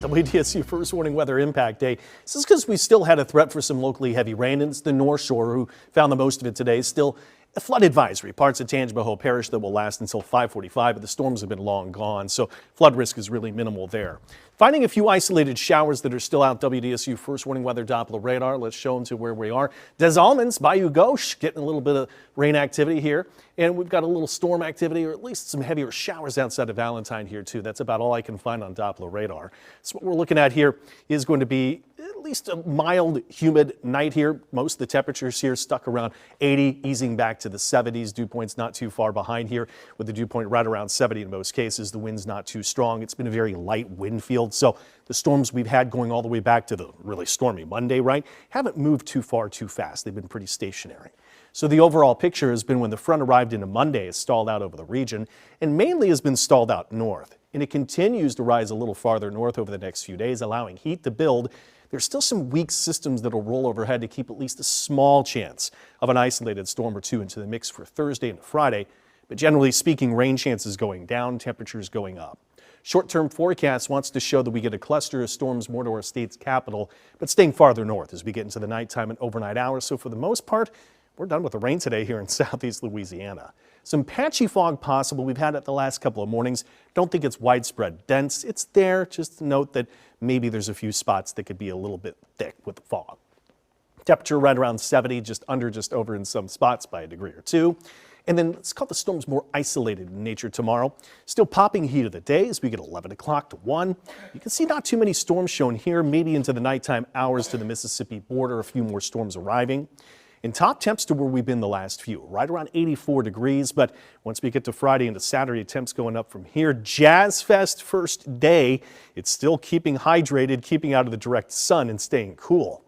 WDSU First Warning Weather Impact Day. This is because we still had a threat for some locally heavy rain, and it's the North Shore who found the most of it today. Still a flood advisory, parts of Tangipahoa Parish that will last until 5:45, but the storms have been long gone, so flood risk is really minimal there. Finding a few isolated showers that are still out. WDSU First Warning Weather Doppler radar. Let's show them to where we are. Des Allemands, Bayou Gauche, getting a little bit of rain activity here. And we've got a little storm activity, or at least some heavier showers outside of Valentine here too. That's about all I can find on Doppler radar. So what we're looking at here is going to be at least a mild, humid night here. Most of the temperatures here stuck around 80, easing back to the 70s. Dew point's not too far behind here, with the dew point right around 70 in most cases. The wind's not too strong. It's been a very light wind field. So the storms we've had going all the way back to the really stormy Monday, right, haven't moved too far too fast. They've been pretty stationary. So the overall picture has been when the front arrived into Monday, it's stalled out over the region and mainly has been stalled out north. And it continues to rise a little farther north over the next few days, allowing heat to build. There's still some weak systems that will roll overhead to keep at least a small chance of an isolated storm or two into the mix for Thursday and Friday. But generally speaking, rain chances going down, temperatures going up. Short-term forecast wants to show that we get a cluster of storms more to our state's capital, but staying farther north as we get into the nighttime and overnight hours. So for the most part, we're done with the rain today here in southeast Louisiana. Some patchy fog possible. We've had it the last couple of mornings. Don't think it's widespread dense. It's there. Just note that maybe there's a few spots that could be a little bit thick with the fog. Temperature right around 70, just under, just over in some spots by a degree or two. And then let's call the storms more isolated in nature tomorrow. Still popping heat of the day as we get 11 o'clock to 1. You can see not too many storms shown here, maybe into the nighttime hours to the Mississippi border. A few more storms arriving. In top temps to where we've been the last few, right around 84 degrees. But once we get to Friday into Saturday, temps going up from here. Jazz Fest first day. It's still keeping hydrated, keeping out of the direct sun and staying cool.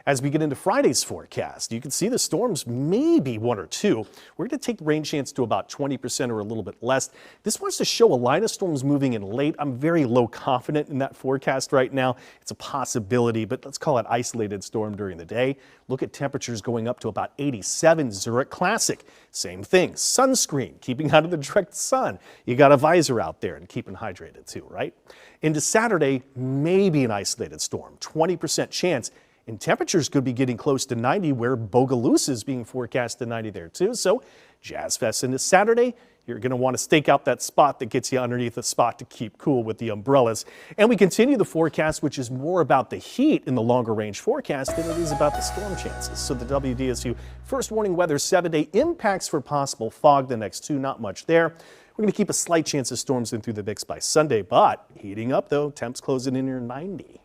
As we get into Friday's forecast, you can see the storms, maybe one or two. We're going to take the rain chance to about 20% or a little bit less. This wants to show a line of storms moving in late. I'm very low confident in that forecast right now. It's a possibility, but let's call it isolated storm during the day. Look at temperatures going up to about 87. Zurich Classic, same thing. Sunscreen, keeping out of the direct sun. You got a visor out there and keeping hydrated too, right? Into Saturday, maybe an isolated storm, 20% chance. And temperatures could be getting close to 90, where Bogalusa is being forecast to 90 there too. So Jazz Fest into Saturday, you're going to want to stake out that spot that gets you underneath the spot to keep cool with the umbrellas. And we continue the forecast, which is more about the heat in the longer range forecast than it is about the storm chances. So the WDSU First Warning Weather 7-day impacts for possible fog the next two, not much there. We're going to keep a slight chance of storms in through the mix by Sunday, but heating up though, temps closing in near 90.